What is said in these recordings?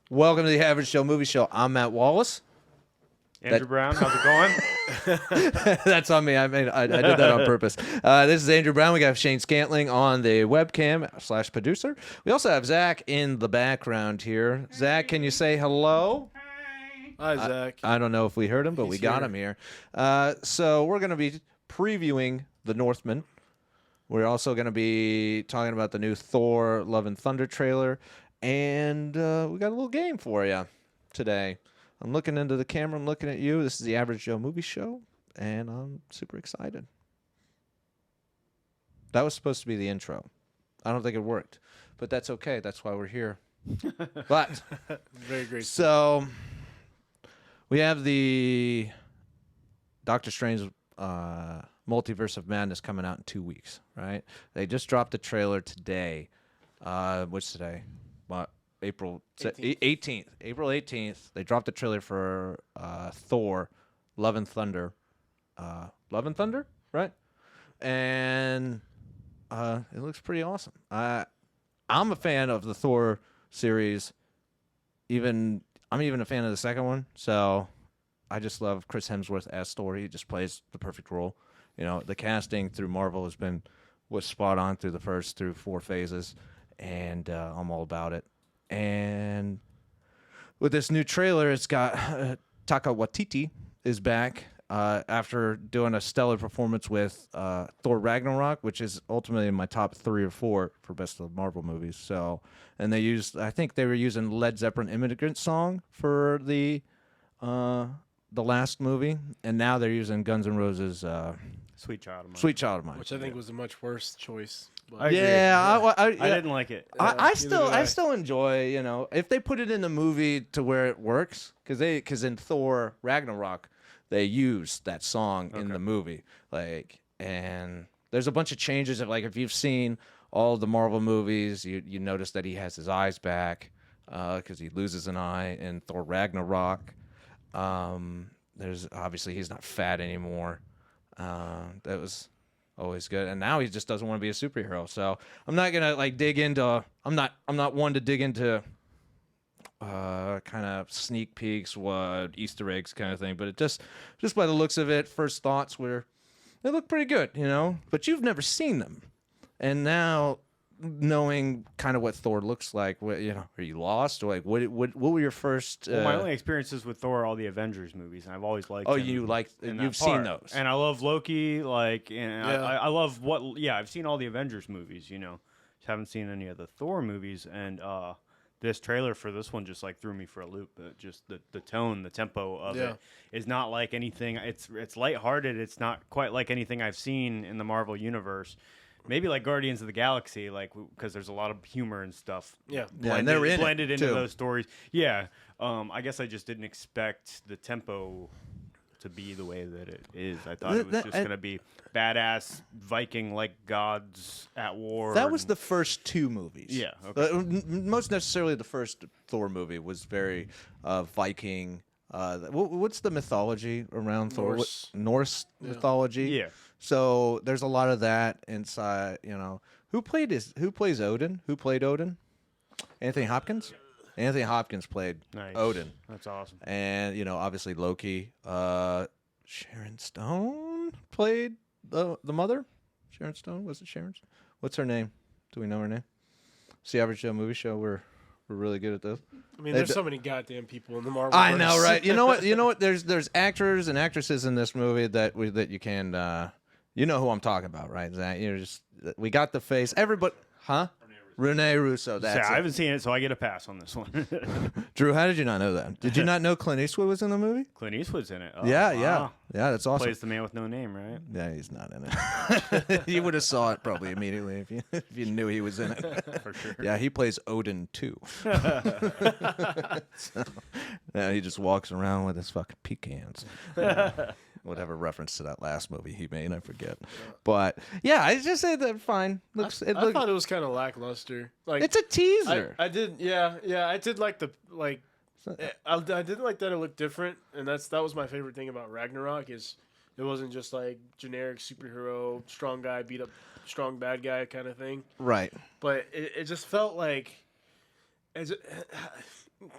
Welcome to the Average Joe Movie Show. I'm Matt Wallace. Andrew Brown, how's it going? That's on me. I did that on purpose. This is Andrew Brown. We got Shane Scantling on the webcam / producer. We also have Zach in the background here. Zach, can you say hello? Hi, Zach. I don't know if we heard him, but we got him here. So we're going to be previewing the Northman. We're also going to be talking about the new Thor Love and Thunder trailer. And we got a little game for you today. I'm looking into the camera. I'm looking at you. This is the Average Joe Movie Show, and I'm super excited. That was supposed to be the intro. I don't think it worked, but that's okay. That's why we're here. But Very great. so we have the Doctor Strange Multiverse of Madness coming out in 2 weeks, right? They just dropped the trailer today. What's today? What? April 18th. April 18th. They dropped the trailer for Thor, Love and Thunder. Love and Thunder, right? And it looks pretty awesome. I'm a fan of the Thor series. I'm even a fan of the second one. So I just love Chris Hemsworth as Thor. He just plays the perfect role. You know, the casting through Marvel was spot on through 4 phases, and I'm all about it. And with this new trailer, it's got Taika Waititi is back after doing a stellar performance with Thor Ragnarok, which is ultimately in my top 3 or 4 for best of Marvel movies. So, and I think they were using Led Zeppelin "Immigrant Song" for the last movie, and now they're using Guns N' Roses' Sweet Child of Mine. "Sweet Child of Mine," Which I think was a much worse choice. But I agree. I didn't like it. I neither did still enjoy, if they put it in the movie to where it works, because in Thor Ragnarok they used that song in the movie, and there's a bunch of changes of, if you've seen all the Marvel movies, you notice that he has his eyes back because he loses an eye in Thor Ragnarok. There's obviously he's not fat anymore. That was always good, and now he just doesn't want to be a superhero. So I'm not gonna dig into. I'm not one to dig into kind of sneak peeks, Easter eggs kind of thing. But it just by the looks of it, first thoughts were they look pretty good, But you've never seen them, and now knowing kind of what Thor looks like, are you lost? Or what were your first? Well, my only experiences with Thor are all the Avengers movies, and I've always liked. Oh, him you've seen those, and I love Loki. I love I've seen all the Avengers movies. Just haven't seen any of the Thor movies, and this trailer for this one just threw me for a loop. Just the tone, the tempo of it is not like anything. It's lighthearted. It's not quite like anything I've seen in the Marvel universe. Maybe like Guardians of the Galaxy, because there's a lot of humor and stuff. Yeah, and they're blended into too. those stories. Yeah, I guess I just didn't expect the tempo to be the way that it is. I thought it was just going to be badass Viking gods at war. That was the first 2 movies. Yeah, okay. Most necessarily the first Thor movie was very Viking. What's the mythology around Thor? Norse mythology. Yeah. So there's a lot of that inside. Who plays Odin? Who played Odin? Anthony Hopkins. Anthony Hopkins played Odin. That's awesome. And obviously Loki. Sharon Stone played the mother. Sharon Stone, was it Sharon? What's her name? Do we know her name? It's the Average Joe Movie Show. We're really good at this. I mean, there's so many goddamn people in the Marvel. I know, right? You know what? There's actors and actresses in this movie that you can. You know who I'm talking about, right? Zach? We got the face. Everybody, huh? Rene Russo. That's I haven't seen it, so I get a pass on this one. Drew, how did you not know that? Did you not know Clint Eastwood was in the movie? Clint Eastwood's in it. Oh, Yeah. wow. That's awesome. Plays the man with no name, right? Yeah, he's not in it. You would have saw it probably immediately if you knew he was in it. For sure. Yeah, he plays Odin too. He just walks around with his fucking pecans. Whatever reference to that last movie he made, I forget. But yeah, I just say that fine. I thought it was kind of lackluster. It's a teaser. I did, I did like I didn't like that it looked different, and that was my favorite thing about Ragnarok is it wasn't just generic superhero, strong guy beat up strong bad guy kind of thing. Right. But it just felt like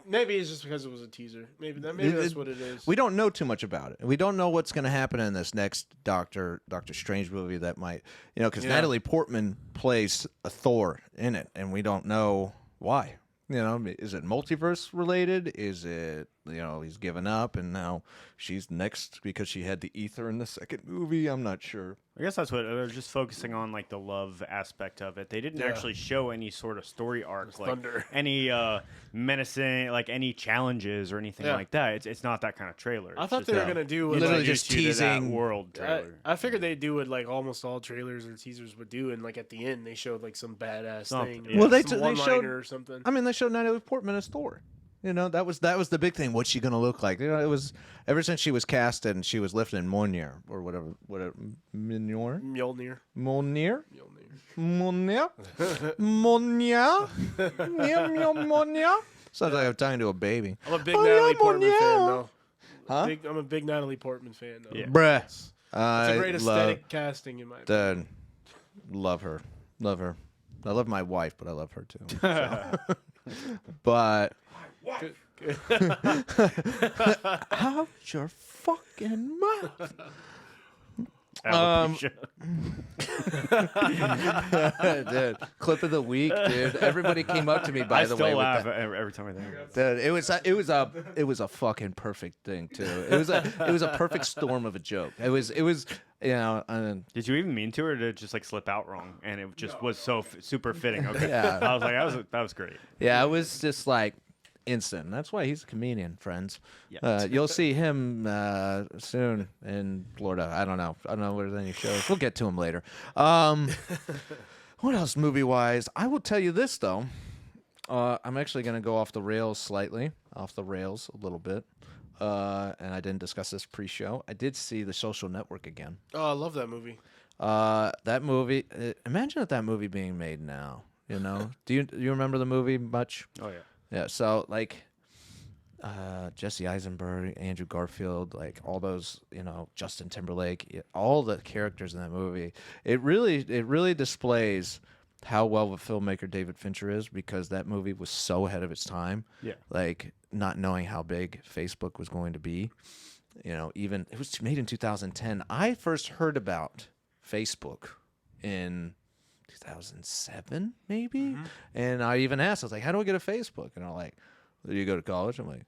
Maybe it's just because it was a teaser. Maybe that's what it is. We don't know too much about it. We don't know what's going to happen in this next Doctor Strange movie that might, because Natalie Portman plays a Thor in it, and we don't know why. Is it multiverse related? Is it, he's given up and now she's next because she had the ether in the second movie? I'm not sure. I guess that's what they're just focusing on, like the love aspect of it. They didn't actually show any sort of story arc, like any menacing, like any challenges or anything like that. It's not that kind of trailer. I thought they were gonna do literally just teasing world trailer. I figured they'd do what like almost all trailers or teasers would do, and like at the end they showed like some badass thing. Yeah. Well, they showed or something. I mean, they showed Natalie Portman as Thor. That was the big thing. What's she gonna look like? It was ever since she was cast and she was lifted in Mjolnir or whatever Mjolnir. Sounds like I'm talking to a baby. I'm a big Natalie Portman fan, though. Huh? I'm a big Natalie Portman fan, though. Yeah. Bruh. It's a great aesthetic casting in my opinion. Love her. I love my wife, but I love her too. So. But out your fucking mouth. Dude, clip of the week, dude. Everybody came up to me by the way. I still with laugh that. every time I think of it. Dude, it was a fucking perfect thing too. It was a perfect storm of a joke. It was Did you even mean to, or did it just like slip out wrong? And it just was so super fitting. Okay, Yeah. I was like, that was great. Yeah, it was just like instant. That's why he's a comedian, friends. Yeah. You'll see him soon in Florida. I don't know where there's any shows. We'll get to him later. What else movie-wise? I will tell you this, though. I'm actually going to go off the rails a little bit. And I didn't discuss this pre-show. I did see The Social Network again. Oh, I love that movie. That movie, imagine that movie being made now, Do you remember the movie much? Oh, yeah. Yeah, so like Jesse Eisenberg, Andrew Garfield, like all those, Justin Timberlake, all the characters in that movie. It really displays how well of a filmmaker David Fincher is, because that movie was so ahead of its time. Yeah. Like not knowing how big Facebook was going to be. Even it was made in 2010. I first heard about Facebook in 2007, maybe. Mm-hmm. And I even asked, I was like, how do I get a Facebook? And they're like, do you go to college? I'm like,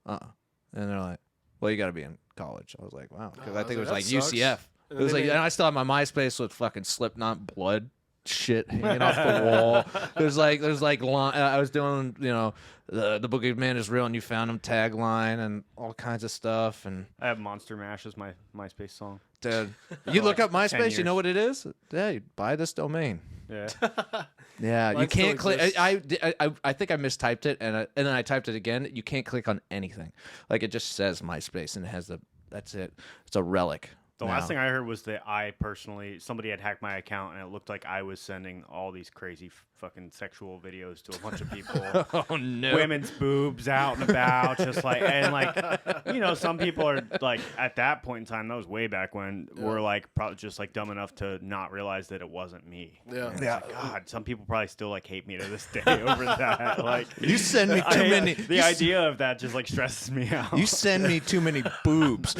And they're like, well, you got to be in college. I was like, wow. Because I think it was like UCF. It was like, and I still have my MySpace with fucking Slipknot blood shit hanging off the wall. There's like I was doing, the Boogeyman is real and you found him tagline and all kinds of stuff. And I have Monster Mash as my MySpace song. Dude, you look up MySpace, you know what it is? Yeah, you buy this domain. Yeah. Yeah, Mine you can't still click. exists. I think I mistyped it, and then I typed it again. You can't click on anything. Like it just says MySpace, and it has that's it. It's a relic. The last thing I heard was that somebody had hacked my account, and it looked like I was sending all these crazy fucking sexual videos to a bunch of people. Oh no! Women's boobs out and about, just like, and like, some people are like, at that point in time, that was way back when, were like probably just like dumb enough to not realize that it wasn't me. Yeah. And it's like, God, some people probably still like hate me to this day over that. Like, you send me too many. The idea of that just like stresses me out. You send me too many boobs.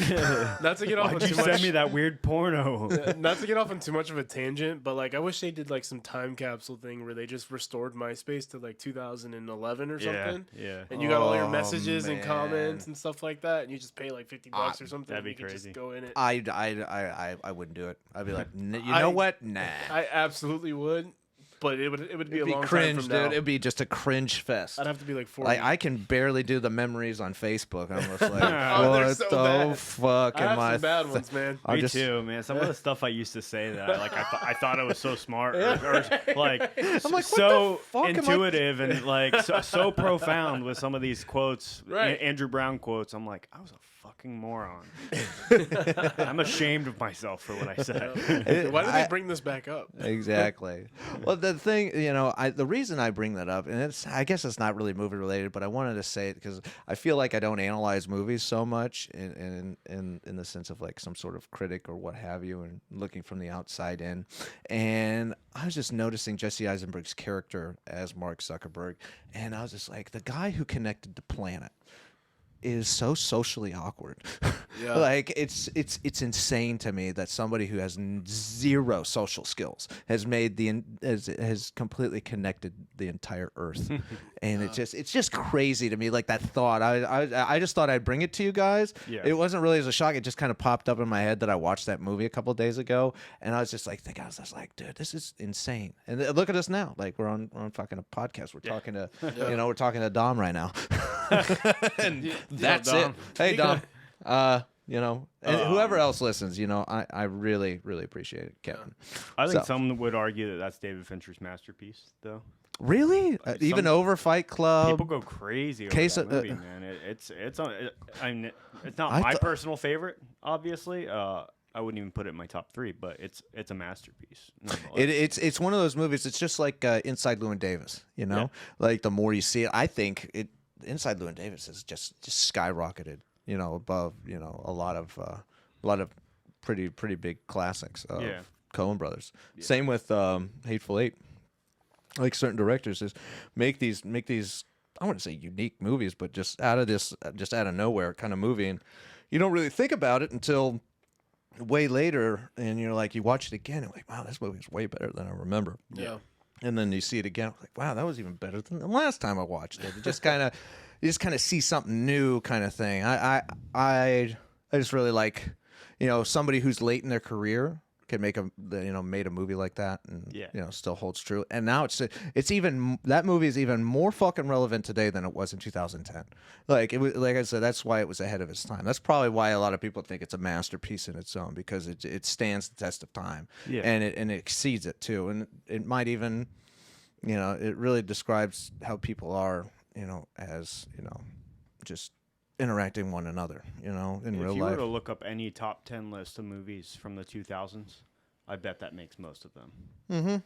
Not to get off on Why'd too you send much. me that weird porno? Not to get off on too much of a tangent, but like I wish they did like some time capsule thing where they just restored MySpace to like 2011 or something. Yeah. And you got all your messages man. and comments and stuff like that, and you just pay like $50 or something. that'd be and you could crazy. just go in it. I wouldn't do it. I'd be like, you know what? Nah. I absolutely would, but it would be It'd a be long cringe, time from dude. now. It'd be just a cringe fest. I'd have to be like 40. Like I can barely do the memories on Facebook. I'm just like, Oh, they're what so the bad. fuck I am have I? some bad ones, man. I'm Me just, too, man. Some of the stuff I used to say that I thought it was so smart, or like, I'm like, what so the fuck am I- intuitive and like so profound with some of these quotes, Right. Andrew Brown quotes. I'm like, I was a fucking moron. I'm ashamed of myself for what I said. Why did they bring this back up? Exactly. Well, thing, the reason I bring that up, and I guess it's not really movie related, but I wanted to say it because I feel like I don't analyze movies so much in the sense of like some sort of critic or what have you, and looking from the outside in. And I was just noticing Jesse Eisenberg's character as Mark Zuckerberg, and I was just like, the guy who connected the planet is so socially awkward. Yeah. Like it's insane to me that somebody who has zero social skills has made has completely connected the entire earth. And it's just crazy to me, like that thought. I just thought I'd bring it to you guys. Yeah. It wasn't really as a shock. It just kind of popped up in my head that I watched that movie a couple of days ago, and I was just like thinking, I was just like, dude, this is insane. And look at us now. Like we're on fucking a podcast. We're talking to we're talking to Dom right now. And that's it. Hey, Dom. And whoever else listens, I really, really appreciate it, Kevin. I think some would argue that that's David Fincher's masterpiece, though. Really? Even over Fight Club? People go crazy over that movie, man. It's not my personal favorite, obviously. I wouldn't even put it in my top 3, but it's a masterpiece. It's one of those movies. It's just like Inside Llewyn Davis, Yeah. Like the more you see it, I think Inside Llewyn Davis is just skyrocketed, above, a lot of pretty big classics of Coen Brothers. Yeah. Same with Hateful Eight. Like certain directors make these I wouldn't say unique movies, but just out of nowhere kind of movie, and you don't really think about it until way later, and you're like, you watch it again, and like, wow, this movie is way better than I remember. Yeah. And then you see it again, like, wow, that was even better than the last time I watched it. You just kind of see something new, kind of thing. I just really like, somebody who's late in their career can make made a movie like that, and still holds true. And now it's even, that movie is even more fucking relevant today than it was in 2010. Like it was, like I said, that's why it was ahead of its time. That's probably why a lot of people think it's a masterpiece in its own, because it stands the test of time, and it exceeds it too. And it might even, it really describes how people are, as just interacting one another, in real life. If you were to look up any top 10 list of movies from the 2000s, I bet that makes most of them. Mm-hmm.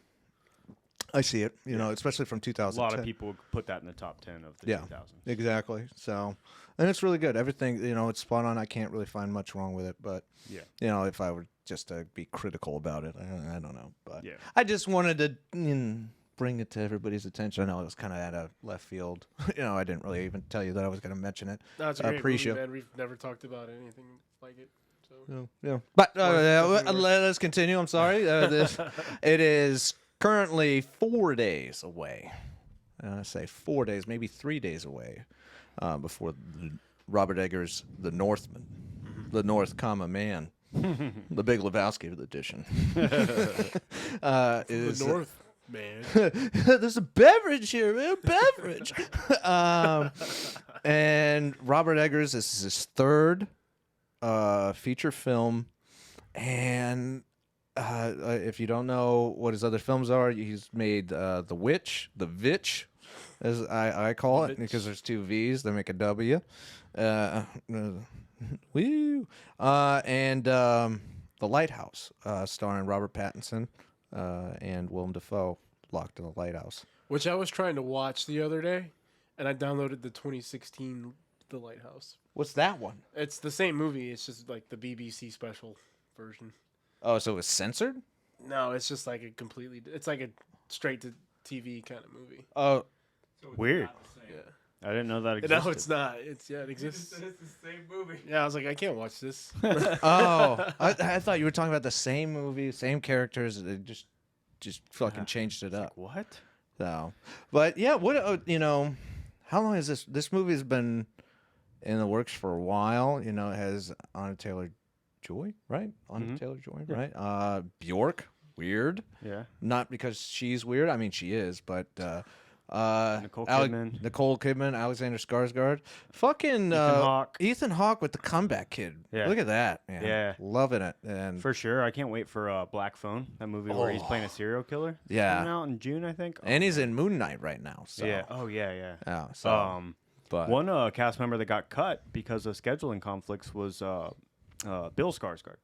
I see it, especially from 2010. A lot of people would put that in the top 10 of the 2000s. Exactly. So, and it's really good. Everything, it's spot on. I can't really find much wrong with it, but if I were just to be critical about it, I don't know. But I just wanted to bring it to everybody's attention. I know it was kind of out of left field. I didn't really even tell you that I was going to mention it. No, it's a great movie, man. We've never talked about anything like it. So. Yeah. But let us continue. I'm sorry. It is currently 4 days away. I say 4 days, maybe 3 days away, before Robert Eggers' The Northman, the North, Man, the Big Lebowski edition. The North. Man, there's a beverage here, man. Beverage. And Robert Eggers, this is his third feature film, and if you don't know what his other films are, he's made The Vitch, as I call it, because there's two V's, they make a W. Woo! And The Lighthouse, starring Robert Pattinson. And Willem Dafoe, Locked in the Lighthouse. Which I was trying to watch the other day, and I downloaded the 2016 The Lighthouse. What's that one? It's the same movie. It's just like the BBC special version. Oh, so it was censored? No, it's just like it's like a straight to TV kind of movie. Oh, so weird. Yeah. I didn't know that existed. No, it's not. It exists. It's the same movie. Yeah, I was like, I can't watch this. Oh, I thought you were talking about the same movie, same characters. They just fucking changed it up. Like, what? So, but yeah, what how long has this movie has been in the works for a while? It has Anna Taylor-Joy, right? Anna Taylor-Joy, right? Bjork, weird. Yeah. Not because she's weird. I mean, she is, but. Nicole Kidman, Alexander Skarsgård, fucking Ethan Hawke with the comeback kid. Yeah. Look at that, man. Yeah, loving it. And for sure, I can't wait for Black Phone, that movie where he's playing a serial killer. Yeah, coming out in June, I think. And he's in Moon Knight right now. So. Yeah. Oh yeah. Yeah. So, but one cast member that got cut because of scheduling conflicts was Bill Skarsgård.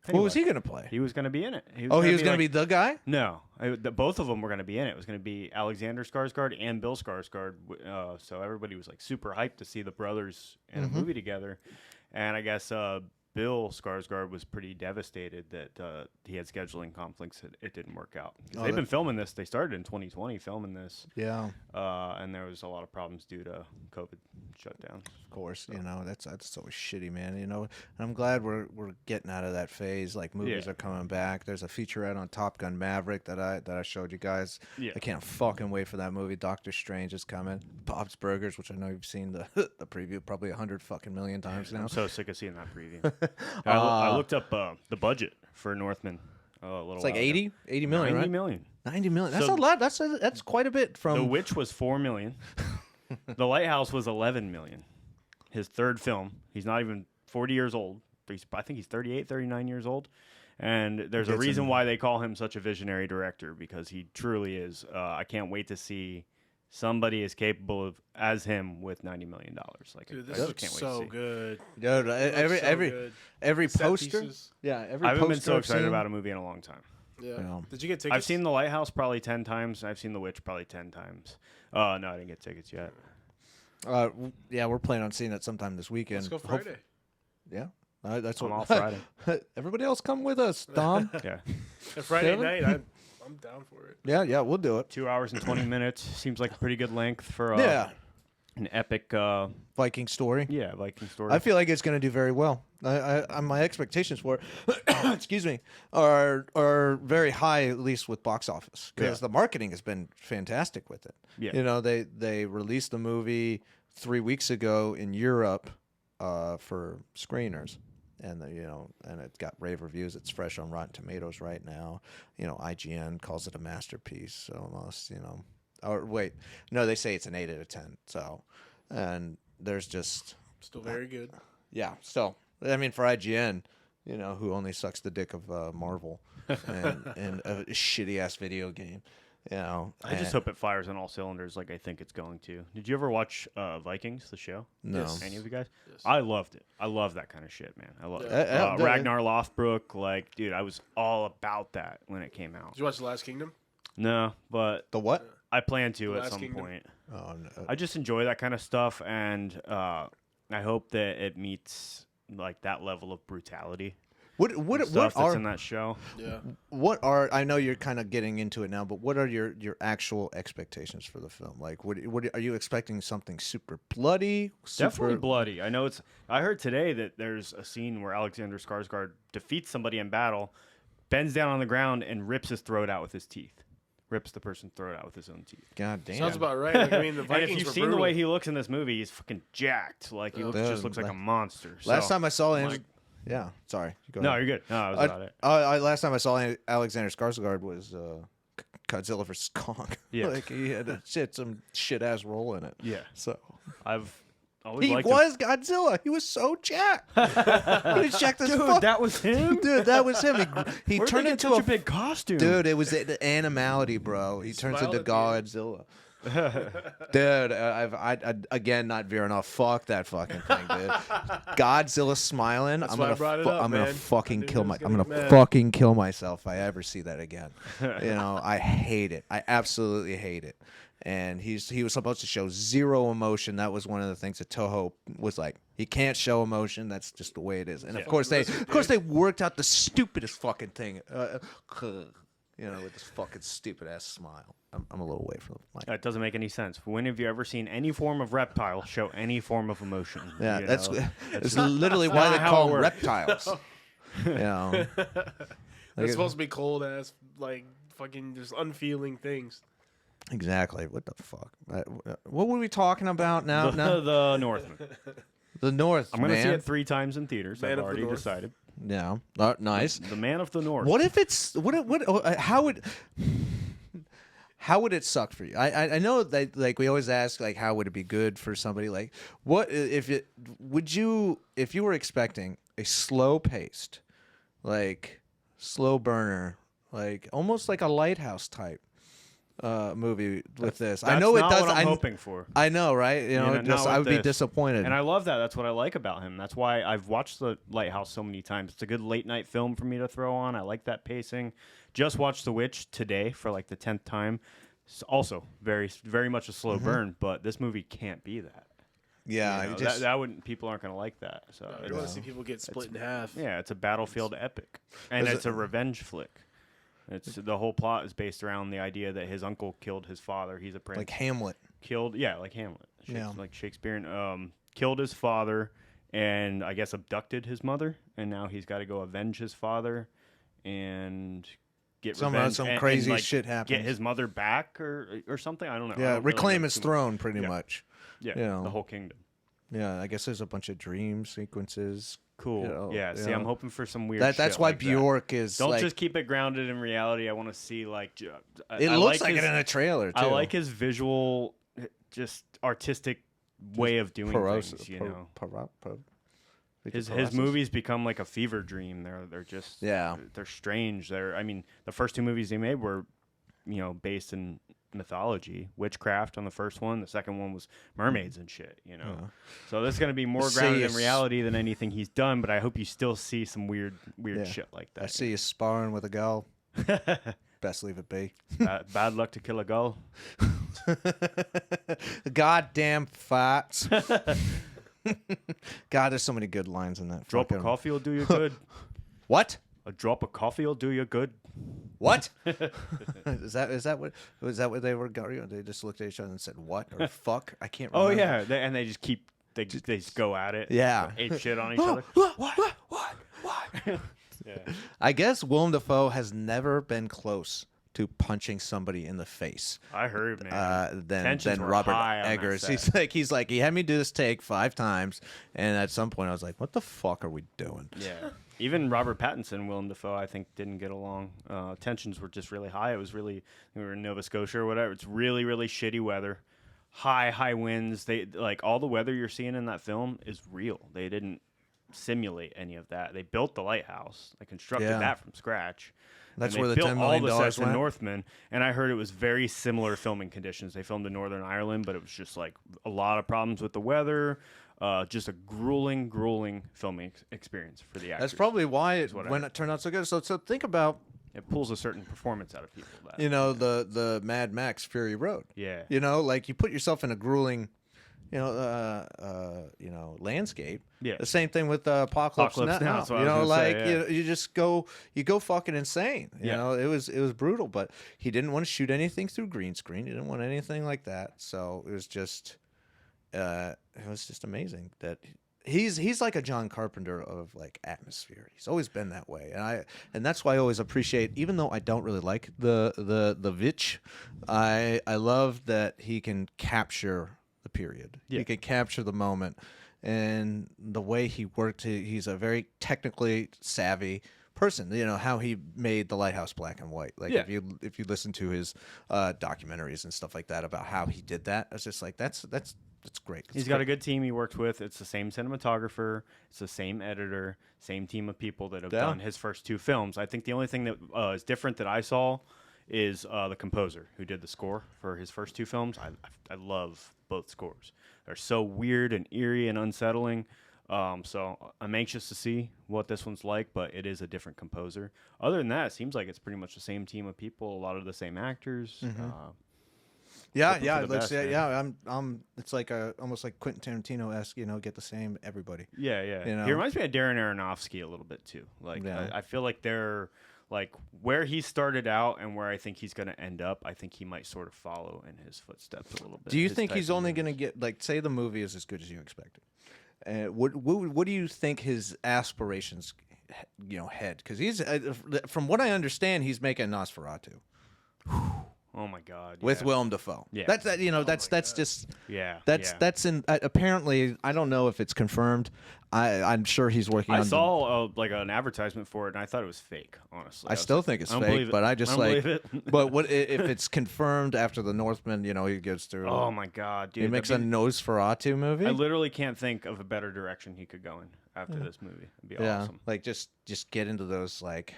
What was he gonna play? He was going to be in it. He was gonna be the guy. No, both of them were going to be in it. It was going to be Alexander Skarsgård and Bill Skarsgård. So everybody was like super hyped to see the brothers in a movie together. And I guess Bill Skarsgård was pretty devastated that he had scheduling conflicts. It didn't work out. They've been filming this. They started in 2020 filming this. Yeah. And there was a lot of problems due to COVID shutdowns. Of course, you know that's always shitty, man. You know, and I'm glad we're getting out of that phase. Like movies are coming back. There's a featurette on Top Gun Maverick that I showed you guys. Yeah. I can't fucking wait for that movie. Doctor Strange is coming. Bob's Burgers, which I know you've seen the the preview probably 100 fucking million times now. I'm so sick of seeing that preview. I looked up the budget for Northman. It's like 80 million, 90 right? million. 90 million. That's a lot. That's quite a bit from. The Witch was 4 million. The Lighthouse was 11 million. His third film. He's not even 40 years old. I think he's 38, 39 years old. And there's a reason why they call him such a visionary director, because he truly is. I can't wait to see somebody as capable as him with $90 million. Like, dude, I this just looks can't wait so to see. good. Dude, every Set poster. pieces. Yeah, every I haven't poster been so I've excited seen- about a movie in a long time. Yeah. Yeah. Did you get tickets? I've seen The Lighthouse probably 10 times. I've seen The Witch probably 10 times. No, I didn't get tickets yet. Yeah, we're planning on seeing it sometime this weekend. Let's go Friday. Yeah, that's I'm what. off Friday. Everybody else come with us, Dom. Yeah. And Friday Seven? night, I'm down for it. yeah, we'll do it. 2 hours and 20 minutes. Seems like a pretty good length for an epic Viking story. Viking story. I feel like it's going to do very well. My expectations for it, excuse me, are very high, at least with box office, because the marketing has been fantastic with it. Yeah. You know, they released the movie 3 weeks ago in Europe for screeners, and and it got rave reviews. It's fresh on Rotten Tomatoes right now. You know, IGN calls it a masterpiece almost. You know, or wait, no, they say it's an 8 out of 10. So, and there's just Still very good. yeah. So I mean, for IGN, you know, who only sucks the dick of Marvel and a shitty ass video game, you know. I just hope it fires on all cylinders like I think it's going to. Did you ever watch Vikings, the show? No. Yes. Any of you guys? Yes. I loved it. I love that kind of shit, man. I love it. Yeah. Ragnar Lothbrok, like, dude, I was all about that when it came out. Did you watch The Last Kingdom? No, but The what? I plan to The at Last some Kingdom. point. Oh no. I just enjoy that kind of stuff, and I hope that it meets like that level of brutality. What Stuff that's are in that show. Yeah. I know you're kind of getting into it now, but what are your actual expectations for the film? Like, what are you expecting? Something super bloody? Definitely bloody. I heard today that there's a scene where Alexander Skarsgård defeats somebody in battle, bends down on the ground, and rips his throat out with his teeth. Rips the person's throat out with his own teeth. God damn. Sounds about right. Like, I mean, the And Vikings if you've were seen brutal. the way he looks in this movie, he's fucking jacked. Like he just looks like a monster. Last So- time I saw him, yeah. Sorry. Go No, ahead. you're good. No, that was about it. Last time I saw Alexander Skarsgård was Godzilla vs Kong. Yeah. Like he had some shit ass role in it. Yeah. So I've always he liked was Godzilla. He was so jacked. He was jacked as him. fuck. Dude, that was him? Dude, that was him. He Where'd turned they get into such a big costume. Dude, it was the animality, bro. He turns smiled into at the end. Godzilla. Dude, I again not veering off. Fuck that fucking thing, dude. Godzilla smiling. That's I'm why gonna I brought it up, I'm gonna man. fucking I kill knew my. he was I'm gonna gonna get mad. fucking kill myself if I ever see that again. You know, I hate it. I absolutely hate it. And he was supposed to show zero emotion. That was one of the things that Toho was like. He can't show emotion. That's just the way it is. And of course they worked out the stupidest fucking thing. You know, with this fucking stupid ass smile. I'm a little away from the mic. That doesn't make any sense. When have you ever seen any form of reptile show any form of emotion? Yeah, You that's know? it's literally why they not how call it them works. reptiles. You know, They're supposed to be cold ass, like fucking just unfeeling things. exactly. What the fuck? What were we talking about now? The Northman. The North. I'm going to see man. it 3 times in theaters. Man I've of the already North. decided. Yeah, nice. The Man of the North. What if it's how would it suck for you? I know that like we always ask like how would it be good for somebody like what if you were expecting a slow paced like slow burner like almost like a Lighthouse type movie with this. That's I know it not does. what I'm hoping for. I know, right? You know, not just I with would be this. disappointed. And I love that. That's what I like about him. That's why I've watched The Lighthouse so many times. It's a good late night film for me to throw on. I like that pacing. Just watched The Witch today for like the 10th time. It's also very, very much a slow burn, but this movie can't be that. Yeah, You know, just, that wouldn't. People aren't going to like that. So You want to see people get split in half. yeah, it's a battlefield epic, and it's a revenge flick. It's the whole plot is based around the idea that his uncle killed his father. He's a prince. like Hamlet. Like Hamlet. Yeah. Like Shakespearean. Killed his father, and I guess abducted his mother, and now he's got to go avenge his father, and get Somehow revenge, some and, crazy like, shit happens. Get his mother back or something. I don't know. I Yeah, don't really reclaim know his too much. throne, pretty Yeah. much. Yeah, you know. the whole kingdom. Yeah, I guess there's a bunch of dream sequences. Cool. You know, yeah. you See, know. I'm hoping for some weird. That's shit why like that. Bjork is. Don't like, just keep it grounded in reality. I want to see like. It I looks like his, it in a trailer too. I like his visual, just artistic way of doing things. You know, his movies become like a fever dream. They're just they're strange. I mean, the first two movies they made were, based in mythology, witchcraft on the first one. The second one was mermaids and shit. So this is gonna be more grounded in reality than anything he's done. But I hope you still see some weird shit like that. I see you sparring with a gull. Best leave it be. Bad luck to kill a gull. Goddamn farts. God, there's so many good lines in that. Drop of coffee will do you good. What? A drop of coffee will do you good. What? is that what they were going? They just looked at each other and said what or fuck? I can't remember. Oh yeah, they just keep they just go at it. Yeah. Ape shit on each other. What? Yeah. I guess Willem Dafoe has never been close to punching somebody in the face. I heard, man. Than Robert Eggers. He's like he had me do this take 5 times, and at some point I was like, what the fuck are we doing? Yeah. Even Robert Pattinson and Willem Dafoe, I think, didn't get along. Tensions were just really high. It was we were in Nova Scotia or whatever. It's really, really shitty weather. High winds. They like all the weather you're seeing in that film is real. They didn't simulate any of that. They built the lighthouse. They constructed that from scratch. That's and where the built $10 million all the sets in went. Northman, and I heard it was very similar filming conditions. They filmed in Northern Ireland, but it was just like a lot of problems with the weather. Just a grueling filming experience for the actors. That's probably why it turned out so good. So think about it pulls a certain performance out of people. The Mad Max Fury Road. Yeah. Like you put yourself in a grueling, landscape. Yeah. The same thing with Apocalypse Now. That's what I was gonna say, you just go fucking insane. You know, it was brutal, but he didn't want to shoot anything through green screen. He didn't want anything like that. So it was just amazing that he's like a John Carpenter of like atmosphere. He's always been that way, and that's why I always appreciate, even though I don't really like the Vitch, I love that he can capture the period. Yeah. He can capture the moment, and the way he worked. He's a very technically savvy person. How he made The Lighthouse black and white. Like if you listen to his documentaries and stuff like that about how he did that, it's just like that's great. He's got a good team he worked with. It's the same cinematographer. It's the same editor, same team of people that have done his first 2 films. I think the only thing that is different that I saw is the composer who did the score for his first 2 films. I love both scores. They're so weird and eerie and unsettling. So I'm anxious to see what this one's like, but it is a different composer. Other than that, it seems like it's pretty much the same team of people, a lot of the same actors. Mm-hmm. It's like almost like Quentin Tarantino-esque, get the same everybody. Yeah. He reminds me of Darren Aronofsky a little bit too. Like I feel like they're like where he started out and where I think he's going to end up. I think he might sort of follow in his footsteps a little bit. Do you think he's only going to get, like, say the movie is as good as you expected? What do you think his aspirations, head? Because he's, from what I understand, he's making Nosferatu. Oh my God! With Willem Dafoe. Yeah. That's just yeah. That's in apparently. I don't know if it's confirmed. I'm sure he's working. I saw like an advertisement for it, and I thought it was fake. Honestly, I still think it's fake, but I just like. But what if it's confirmed after the Northman? He goes through. Oh my God, dude! He makes a Nosferatu movie. I literally can't think of a better direction he could go in after this movie. It'd be awesome. Like just get into those like.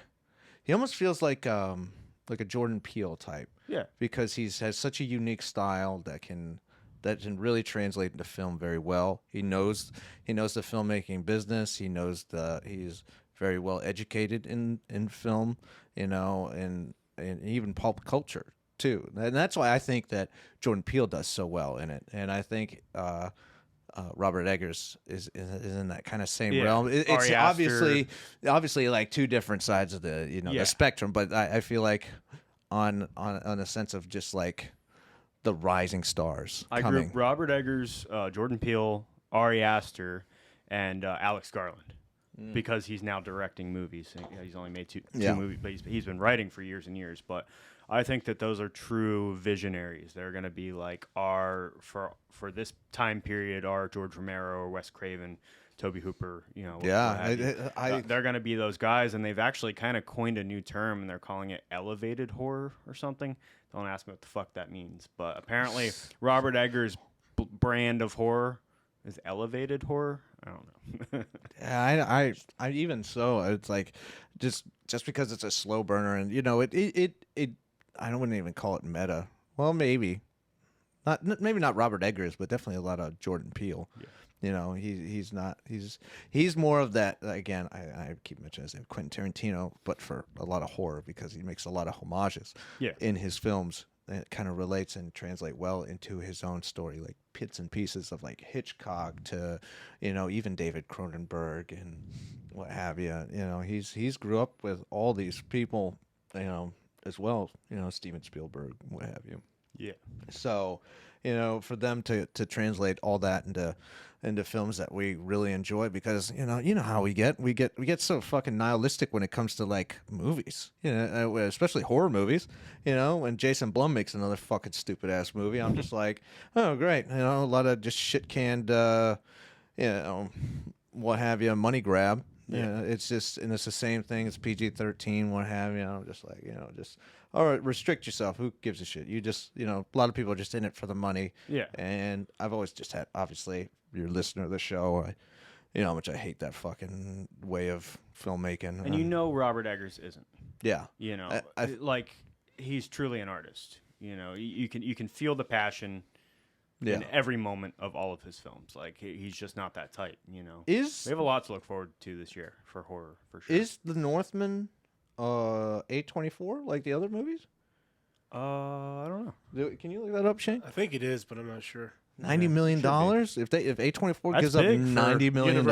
He almost feels like a Jordan Peele type. Yeah. because has such a unique style that can really translate into film very well. He knows the filmmaking business. He's very well educated in film, and even pulp culture too. And that's why I think that Jordan Peele does so well in it. And I think Robert Eggers is in that kind of same realm. It's Ari Aster. obviously like two different sides of the the spectrum, but I feel like on a sense of just like the rising stars I coming. group Robert Eggers, Jordan Peele, Ari Aster, and Alex Garland. Because he's now directing movies. He's only made two movies, but he's been writing for years and years. But I think that those are true visionaries. They're going to be like for this time period, our George Romero or Wes Craven, Tobe Hooper. They're going to be those guys, and they've actually kind of coined a new term, and they're calling it elevated horror or something. Don't ask me what the fuck that means, but apparently Robert Eggers' brand of horror is elevated horror. I don't know. Yeah, I even so, it's like just because it's a slow burner, and it I wouldn't even call it meta. Well, maybe not Robert Eggers, but definitely a lot of Jordan Peele. Yeah. He's more of that. Again, I keep mentioning his name, Quentin Tarantino, but for a lot of horror, because he makes a lot of homages in his films. That kind of relates and translate well into his own story, like bits and pieces of like Hitchcock to, even David Cronenberg and what have you. He's grew up with all these people, as well. Steven Spielberg, what have you. Yeah. So, for them to translate all that into films that we really enjoy, because how we get so fucking nihilistic when it comes to like movies, especially horror movies. When Jason Blum makes another fucking stupid ass movie, I'm just like, oh great, a lot of just shit canned, what have you, money grab. Yeah, it's just, and it's the same thing. It's PG-13, what have you. I'm just like, just all right, restrict yourself. Who gives a shit? You just, a lot of people are just in it for the money. Yeah. And I've always just had, obviously, you're a listener of the show. How much I hate that fucking way of filmmaking. And Robert Eggers isn't. Yeah. Like he's truly an artist. You can feel the passion. Yeah. In every moment of all of his films. Like, he's just not that tight, we have a lot to look forward to this year for horror, for sure. Is The Northman A24 like the other movies? I don't know. Can you look that up, Shane? I think it is, but I'm not sure. $90 million? If A24 gives up $90 million?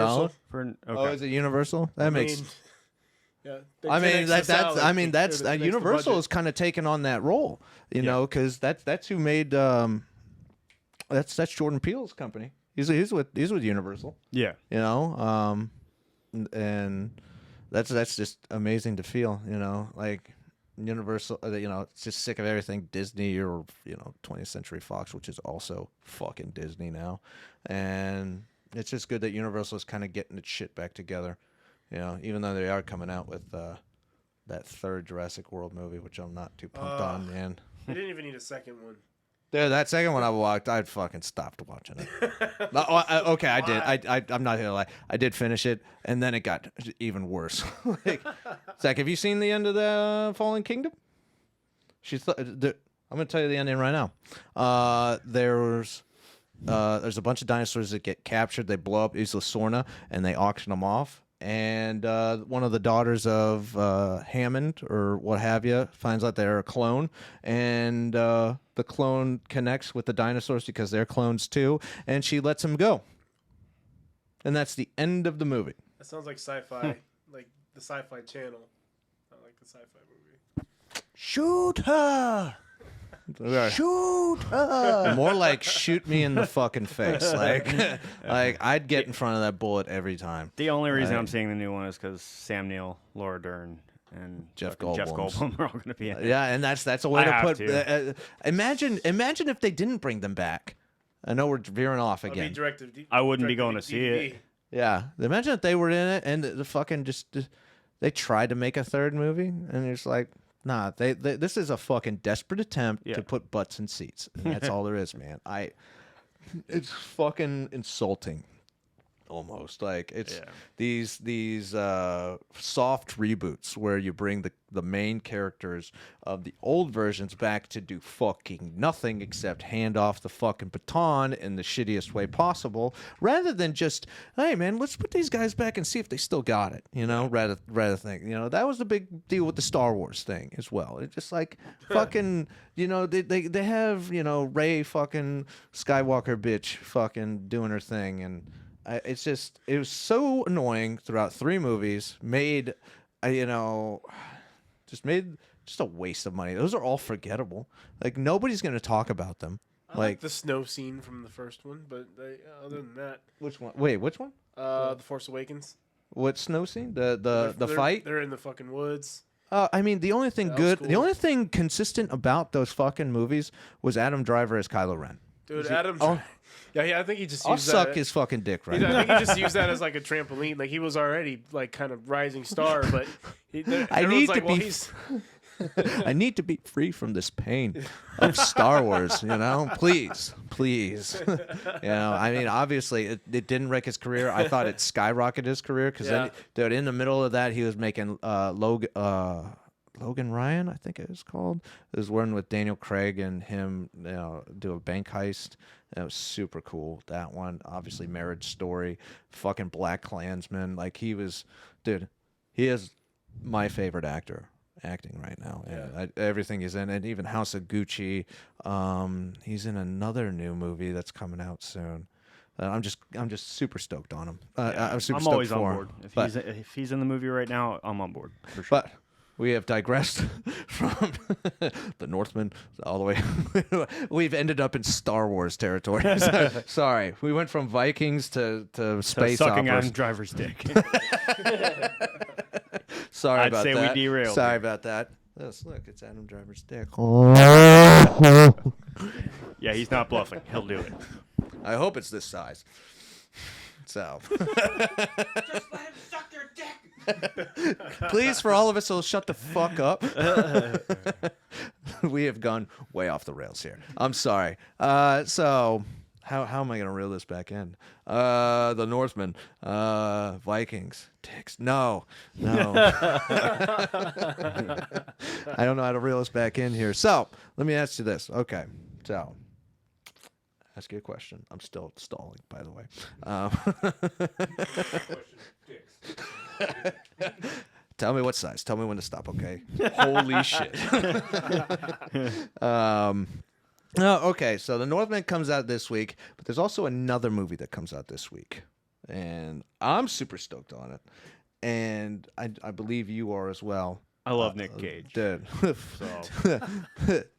Is it Universal? That makes... Yeah, that's Universal is kind of taking on that role, because that's who made... That's Jordan Peele's company. He's with Universal. Yeah. And that's just amazing to feel. Like Universal. It's just sick of everything Disney or 20th Century Fox, which is also fucking Disney now. And it's just good that Universal is kind of getting its shit back together. Even though they are coming out with that third Jurassic World movie, which I'm not too pumped on, man. They didn't even need a second one. Yeah, that second one I'd fucking stopped watching it. Okay, I did. I'm not gonna lie. I did finish it, and then it got even worse. Zach, have you seen the end of the Fallen Kingdom? I'm gonna tell you the ending right now. There's a bunch of dinosaurs that get captured. They blow up Isla Sorna, and they auction them off. And one of the daughters of Hammond or what have you finds out they're a clone, and the clone connects with the dinosaurs because they're clones too, and she lets him go. And that's the end of the movie. That sounds like sci-fi, like the Sci-Fi Channel, not like the sci-fi movie. Shoot her! Shoot her! More like shoot me in the fucking face. Like I'd get in front of that bullet every time. The only reason I'm seeing the new one is because Sam Neill, Laura Dern, and Jeff Goldblum are all going to be in it. Yeah, and that's a way to put. Imagine if they didn't bring them back. I know we're veering off again. I wouldn't be going to see it. Yeah, imagine if they were in it and the fucking they tried to make a third movie, and it's like. Nah, this is a fucking desperate attempt to put butts in seats. And that's all there is, man. It's fucking insulting. almost. Like it's Yeah. these soft reboots where you bring the main characters of the old versions back to do fucking nothing except hand off the fucking baton in the shittiest way possible, rather than just, hey man, let's put these guys back and see if they still got it, you know, rather than, you know, that was the big deal with the Star Wars thing as well. It's just like fucking, you know, they have, you know, Rey fucking Skywalker bitch fucking doing her thing, and it was so annoying throughout 3 movies, made just a waste of money. Those are all forgettable. Like nobody's gonna talk about them. I like the snow scene from the first one, but other than that, which one? Wait, which one? The Force Awakens. What snow scene? The fight? They're in the fucking woods. I mean, the only thing That was good, cool. the only thing consistent about those fucking movies was Adam Driver as Kylo Ren. Dude, Oh, yeah, I think he just I'll used suck that. his fucking dick right I now. think he just used that as like a trampoline. Like he was already like kind of rising star, but I everyone's need like, to well, be- he's I need to be free from this pain of Star Wars, you know? Please. You know, I mean, obviously, it didn't wreck his career. I thought it skyrocketed his career because then, dude, in the middle of that, he was making Logan Ryan, I think it was called. It was one with Daniel Craig and him, you know, do a bank heist. That was super cool. That one, obviously, Marriage Story, fucking Black Klansman. Like, he is my favorite actor acting right now. And everything he's in, and even House of Gucci. He's in another new movie that's coming out soon. I'm just super stoked on him. I'm super I'm stoked always for on him. board. But- If he's in the movie right now, I'm on board for sure. But we have digressed from the Northman all the way. We've ended up in Star Wars territory. Sorry, we went from Vikings to space sucking operas. on driver's dick. Sorry I'd about say we that. derailed Sorry here. about that. Yes, look, it's Adam Driver's dick. Yeah, he's not bluffing. He'll do it. I hope it's this size. So. Just let him suck your dick. Please, for all of us, will shut the fuck up. We have gone way off the rails here. I'm sorry. So, how am I going to reel this back in? The Northman, Vikings, dicks. No. I don't know how to reel this back in here. So, let me ask you this. Okay, so. Ask you a question. I'm still stalling, by the way. Tell me what size. Tell me when to stop, okay? Holy shit. Okay, so The Northman comes out this week, but there's also another movie that comes out this week. And I'm super stoked on it. And I believe you are as well. I love Nick Cage. Dude. So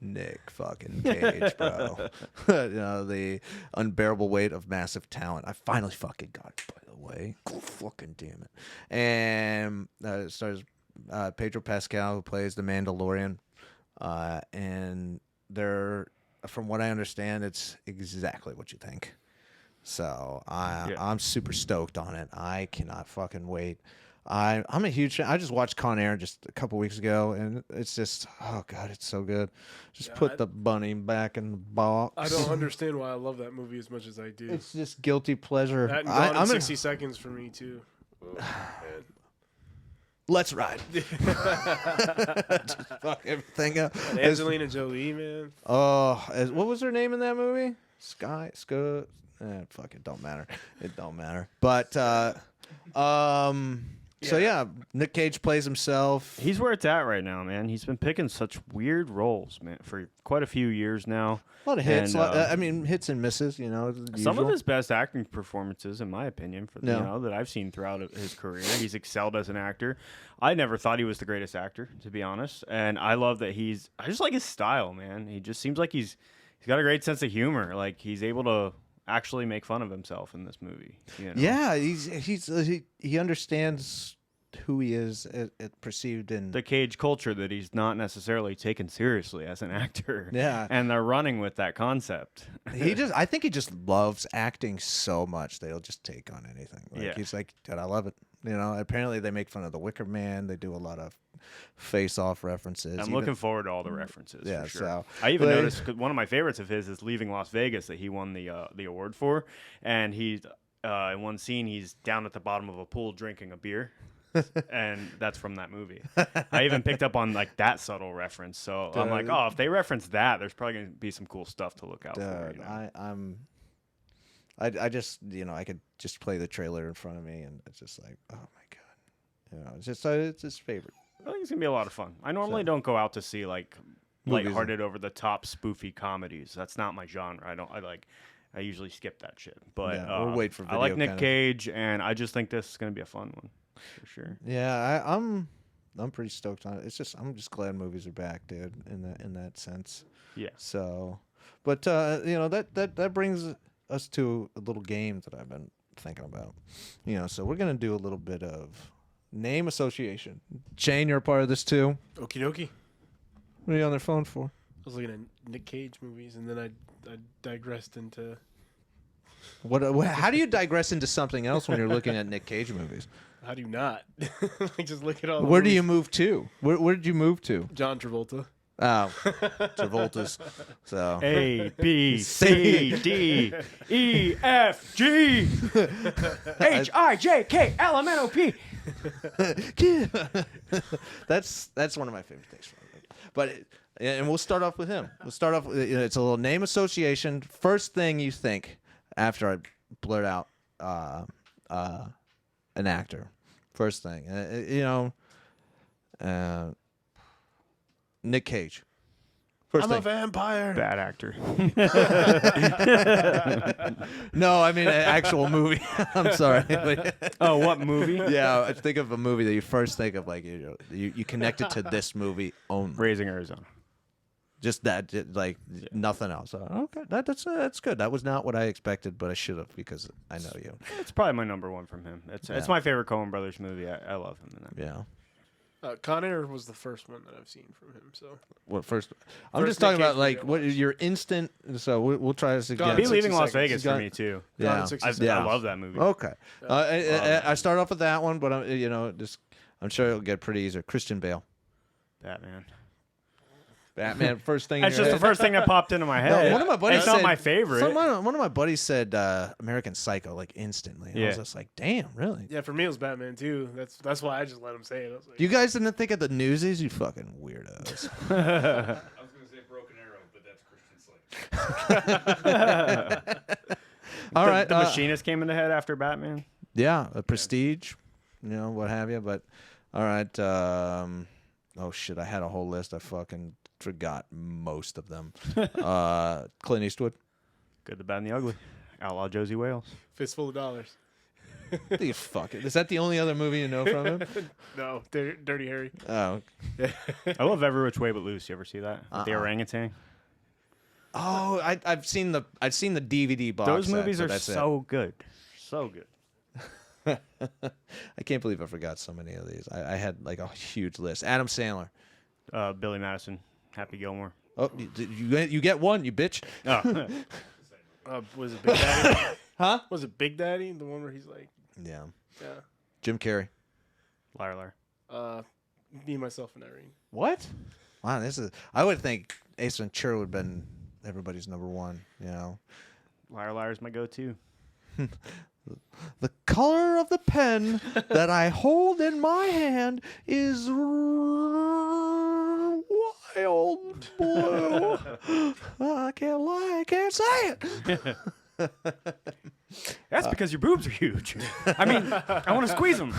Nick fucking Cage, bro. You know, the unbearable weight of massive talent. I finally fucking got it, by the way. Fucking damn it. And it stars Pedro Pascal, who plays the Mandalorian. And they're, from what I understand, it's exactly what you think. So I'm super stoked on it. I cannot fucking wait. I'm a huge fan. I just watched Con Air just a couple weeks ago, and it's just, oh god, it's so good. Just put the bunny back in the box. I don't understand why I love that movie as much as I do. It's just guilty pleasure. That and Gone in I'm 60 seconds for me too. Oh, man. Let's ride. Just fuck everything up. And Angelina Jolie, man. What was her name in that movie? Fuck it, don't matter. It don't matter. But so yeah, Nick Cage plays himself. he's where it's at right now, man. He's been picking such weird roles, man, for quite a few years now. A lot of hits. And, I mean, hits and misses. You know, Some of his best acting performances, in my opinion, you Yeah. know, that I've seen throughout his career. He's excelled as an actor. I never thought he was the greatest actor, to be honest. And I love that I just like his style, man. He just seems like he's got a great sense of humor. Like he's able to actually make fun of himself in this movie. You know? Yeah, he understands who he is perceived in The Cage culture that he's not necessarily taken seriously as an actor. Yeah. And they're running with that concept. I think he just loves acting so much that he'll just take on anything. Like, Yeah. He's like, dude, I love it. You know, apparently they make fun of the Wicker Man. They do a lot of face-off references. I'm looking forward to all the references. Yeah, for sure. so- I even But- noticed 'cause one of my favorites of his is Leaving Las Vegas that he won the award for, and in one scene he's down at the bottom of a pool drinking a beer. And that's from that movie. I even picked up on like that subtle reference. So I'm like, oh, if they reference that, there's probably gonna be some cool stuff to look out for. You know? I just I could just play the trailer in front of me and it's just like, oh my god, it's his favorite. I think it's gonna be a lot of fun. I normally don't go out to see like lighthearted, over the top, spoofy comedies. That's not my genre. I usually skip that shit. But we'll wait for I like video Nick Cage, and I just think this is gonna be a fun one. For sure. Yeah, I'm pretty stoked on it. It's just I'm just glad movies are back, dude. In that sense. Yeah. So, but that brings us to a little game that I've been thinking about. So we're gonna do a little bit of name association. Shane, you're a part of this too. Okie dokie. What are you on their phone for? I was looking at Nick Cage movies, and then I digressed into. What? How do you digress into something else when you're looking at Nick Cage movies? How do you not? Like, just look at all. Where do you move to? Where did you move to? John Travolta. Oh, Travolta's. So A B C D E F G H I J K L M N O P. That's one of my favorite things from him. But and we'll start off with him. We'll start off with it's a little name association. First thing you think after I blurt out an actor. First thing, Nick Cage. First I'm thing. a vampire. Bad actor. No, I mean an actual movie. I'm sorry. Oh, what movie? Yeah, I think of a movie that you first think of, like you connect it to this movie only. Raising Arizona. Just that, nothing else. Okay, that's good. That was not what I expected, but I should have because I know you. It's probably my number one from him. It's my favorite Coen Brothers movie. I love him in that. Yeah. Con Air was the first one that I've seen from him. So What first? I'm First just talking Nick about Cage like movie I what watched. your instant. So we'll try this again. Gone Be in Leaving 60 Las seconds. Vegas Gone- for me too. Gone in Yeah. 60 I seconds. love that movie. Okay. I start off with that one, but I'm sure it'll get pretty easy. Christian Bale. Batman. First thing. That's in your just the head? first thing that popped into my No, head. one of my buddies It's not said- my favorite. One of my buddies said American Psycho like instantly. And I was Yeah. just like, damn, really? Yeah, for me it was Batman too. That's why I just let him say it. I was like, You guys didn't think of the Newsies? You fucking weirdos. I was going to say Broken Arrow, but that's Christian Slater. All right. The Machinist came in the head after Batman. Yeah, a Prestige, what have you. But all right. Oh shit, I had a whole list. I fucking forgot most of them. Clint Eastwood. Good, the Bad, and the Ugly. Outlaw Josie Wales. Fistful of Dollars. You fuck it. Is that the only other movie you know from him? No, Dirty Harry. Oh. I love Every Which Way But Loose. You ever see that? With the orangutan. Oh, I've seen the DVD box. Those set, movies but are that's so good. So good. it. I can't believe I forgot so many of these. I had like a huge list. Adam Sandler. Billy Madison. Happy Gilmore. Oh, you get one, you bitch. Oh. Was it Big Daddy? Huh? Was it Big Daddy? The one where he's like, Yeah. yeah. Jim Carrey. Liar. Me, Myself, and Irene. What? Wow, I would think Ace Ventura would have been everybody's number one, Liar is my go-to. The color of the pen that I hold in my hand is wild blue. I can't lie, I can't say it. That's because your boobs are huge. I mean, I want to squeeze them.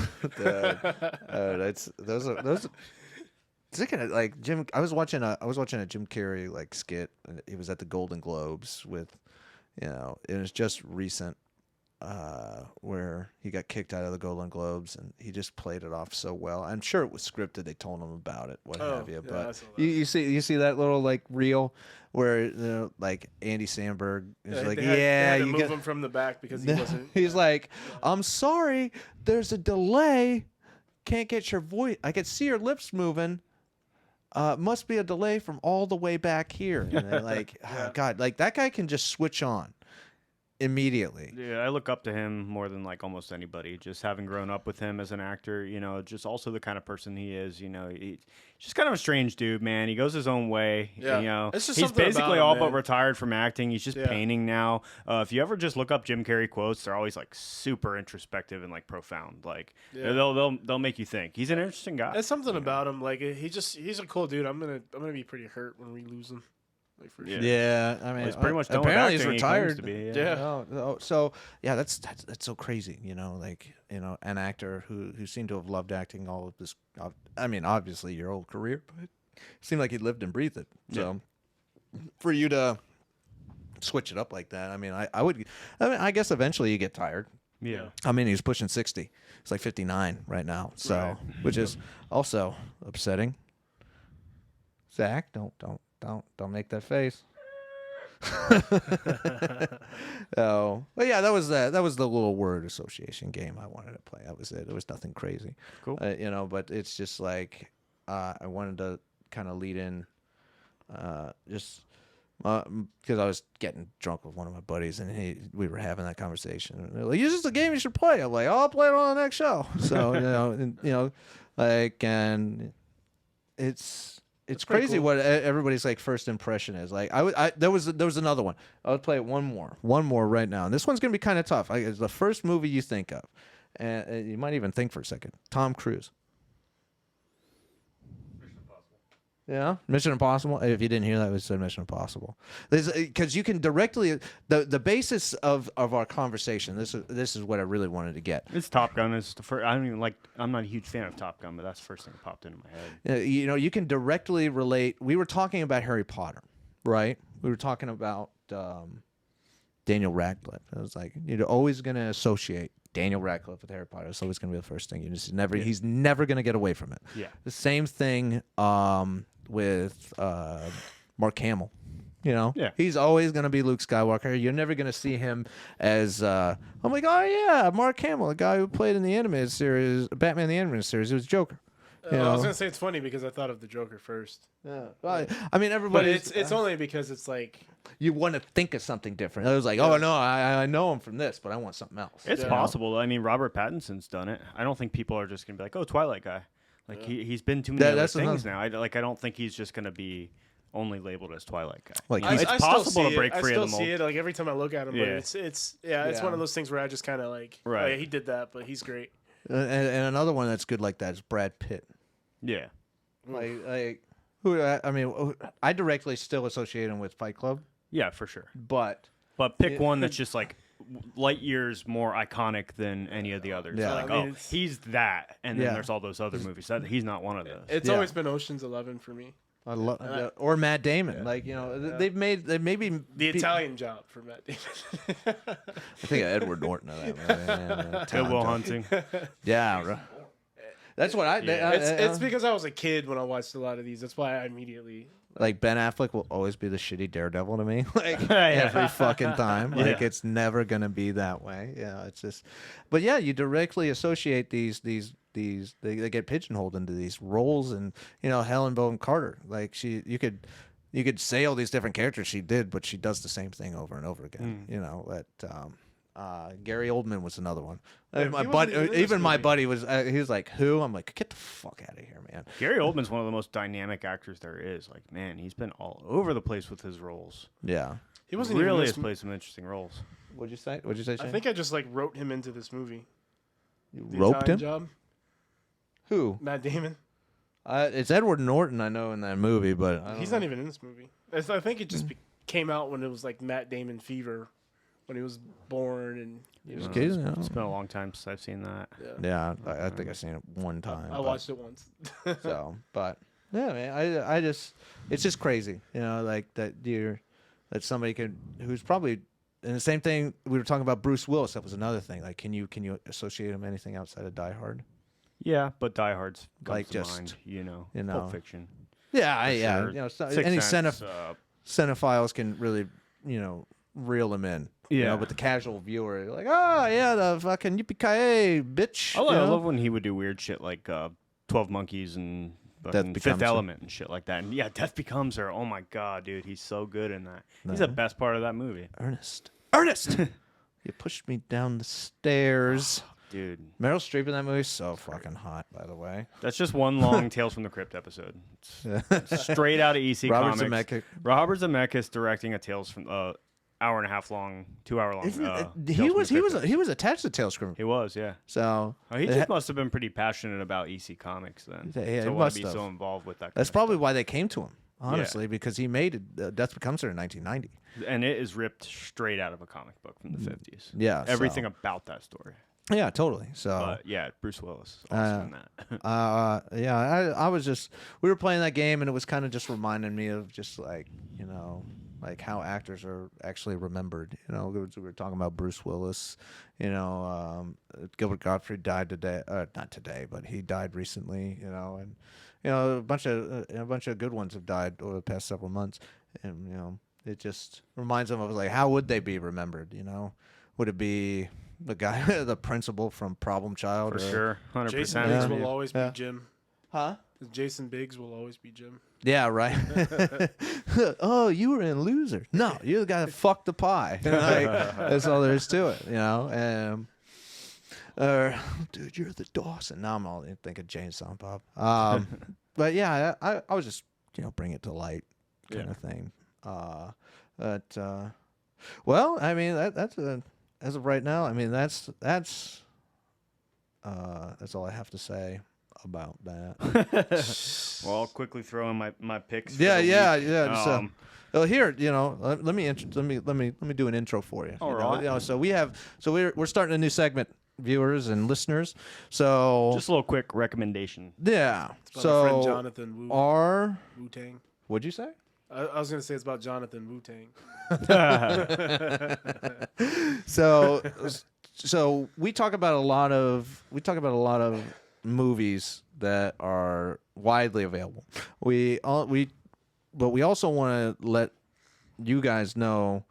Those. Thinking of, like Jim, I was watching a Jim Carrey like skit, and he was at the Golden Globes with, it was just recent, where he got kicked out of the Golden Globes, and he just played it off so well. I'm sure it was scripted; they told him about it, what have you. yeah, I But saw that. you see that little like reel where like Andy Samberg is like, they had to you move get. him from the back because he wasn't. He's like, I'm sorry, there's a delay. Can't get your voice. I can see your lips moving. Must be a delay from all the way back here. And they're like, oh, God, like that guy can just switch on immediately. Yeah, I look up to him more than like almost anybody. Just having grown up with him as an actor, just also the kind of person he is. He's just kind of a strange dude, man. He goes his own way. Yeah. It's just he's something basically about all him, but man. retired from acting. He's just painting now. If you ever just look up Jim Carrey quotes, they're always like super introspective and like profound. Like they'll make you think. He's an interesting guy. There's something about him. Like he's a cool dude. I'm gonna be pretty hurt when we lose him. Like for sure. Yeah, I mean, he's pretty much done with apparently he's acting, he claims retired. to be, Yeah. So yeah, that's so crazy. Like an actor who seemed to have loved acting all of this. I mean, obviously your whole career, but it seemed like he lived and breathed it. So for you to switch it up like that, I mean, I guess eventually you get tired. Yeah. I mean, he's pushing 60. He's like 59 right now. So, which is also upsetting. Zach, don't make that face. Oh, but yeah, that was the little word association game I wanted to play. That was it. It was nothing crazy. Cool. But it's just like I wanted to kind of lead in, just because I was getting drunk with one of my buddies, and we were having that conversation. And they're like, "It's just a game you should play." I'm like, "I'll play it on the next show." So and it's crazy cool. what everybody's like first impression is. Like there was another one. I would play it one more right now, and this one's gonna be kind of tough. It's the first movie you think of, and you might even think for a second. Tom Cruise. Mission Impossible. Yeah, Mission Impossible. If you didn't hear that, we said Mission Impossible. Because you can directly the basis of our conversation. This is what I really wanted to get. It's Top Gun. Is the first. I don't even like. I'm not a huge fan of Top Gun, but that's the first thing that popped into my head. You can directly relate. We were talking about Harry Potter, right? We were talking about Daniel Radcliffe. It was like you're always going to associate Daniel Radcliffe with Harry Potter. It's always going to be the first thing. He's never going to get away from it. Yeah. The same thing with Mark Hamill. Yeah. He's always going to be Luke Skywalker. You're never going to see him as I'm like, oh yeah, Mark Hamill, the guy who played in the animated series, Batman the animated series. He was Joker. I was gonna say it's funny because I thought of the Joker first. Yeah. Well, I mean, But everybody. it's only because it's like You want to think of something different. I was like, oh no, I know him from this, but I want something else. It's possible. I mean, Robert Pattinson's done it. I don't think people are just gonna be like, "Oh, Twilight guy." Like he's been too many other things now. I don't think he's just gonna be only labeled as Twilight guy. Like I it's still possible see to break it. free I of still the see mold. it like every time I look at him. But Yeah. it's Yeah. one of those things where I just kind of like, Right. oh, yeah, he did that, but he's great. and another one that's good like that is Brad Pitt. Yeah. I directly still associate him with Fight Club, Yeah, for sure. but But pick one that's just like light years more iconic than any of the others. Yeah. Like, I mean, oh, it's- he's that, and then Yeah. there's all those other movies. He's not one of those. It's Yeah. always been Ocean's 11 for me. I love or Matt Damon. Like they maybe The Italian Job for Matt Damon. I think of Edward Norton of that movie. Yeah, Good Will Hunting. Yeah, right. That's what I. It's because I was a kid when I watched a lot of these. That's why I immediately. Like Ben Affleck will always be the shitty Daredevil to me. Like every fucking time. Like Yeah. it's never gonna be that way. Yeah, it's just. But yeah, you directly associate these. They get pigeonholed into these roles, and Helen Bonham Carter. Like you could say all these different characters she did, but she does the same thing over and over again. Gary Oldman was another one. Yeah, My he buddy, wasn't even in this even my movie. buddy was. He was like, "Who?" I'm like, "Get the fuck out of here, man." Gary Oldman's one of the most dynamic actors there is. Like, man, he's been all over the place with his roles. Yeah. He wasn't even in Really this has played some interesting roles. What'd you say? What'd you say? I Shane? think I just like wrote him into this movie. You The roped Italian him. Job. Who? Matt Damon. It's Edward Norton, I know, in that movie, but He's not even in this movie. I think it just came out when it was like Matt Damon fever, when he was born, and It's been a long time since I've seen that. Yeah, I think I've seen it one time. I watched it once. So, but yeah, man, I just it's just crazy, like that somebody who's probably. And the same thing we were talking about Bruce Willis. That was another thing. Like, can you associate him with anything outside of Die Hard? Yeah, but Die Hard's comes Like to just, mind, you know. Pulp Fiction. Yeah, Sure. Sixth any Sense, cinephiles can really, reel him in. Yeah. But the casual viewer, like, oh yeah, the fucking yippee-ki-yay, bitch. I love when he would do weird shit like 12 Monkeys and fucking Becomes Fifth Her. Element and shit like that. And yeah, Death Becomes Her. Oh my god, dude, he's so good in that. He's the best part of that movie. Ernest. You pushed me down the stairs. Dude, Meryl Streep in that movie, so fucking hot, by the way. that's just one long Tales from the Crypt episode. It's straight out of EC Robert Comics. Zemeckis. Robert Zemeckis directing a Tales from hour and a half long, 2 hour long. He was attached to Tales from. He was, yeah. So He just must have been pretty passionate about EC Comics then. Yeah, he to must be have. so involved with that. that's kind probably of why they came to him, honestly, because he made it. Death Becomes Her in 1990. stuff. And it is ripped straight out of a comic book from the 50s. Yeah, Everything about that story. Yeah, totally. So. But yeah, Bruce Willis is awesome in that. Yeah, I was just, we were playing that game and it was kind of just reminding me of just like, like how actors are actually remembered. We were talking about Bruce Willis, Gilbert Gottfried died today, not today, but he died recently, and, a bunch of good ones have died over the past several months. And, it just reminds them of like, how would they be remembered? Would it be the guy, the principal from Problem Child? For sure, 100%. Jason Biggs will always be Jim. Huh? Jason Biggs will always be Jim. Yeah, right. Oh, you were in Loser. No, you're the guy that fucked the pie. Like, that's all there is to it, dude, you're the Dawson. Now I'm all thinking James Silent Bob. But yeah, I was just bring it to light kind of thing. Well, I mean that's as of right now. I mean that's all I have to say about that. Well, I'll quickly throw in my picks. Yeah. For Well, here, let me do an intro for you. All right. So we're starting a new segment, viewers and listeners. So just a little quick recommendation. yeah. It's about So our friend Jonathan Wu-Tang. What'd you say? I was gonna say it's about Jonathan Wu-Tang. So we talk about a lot of movies that are widely available. But we also want to let you guys know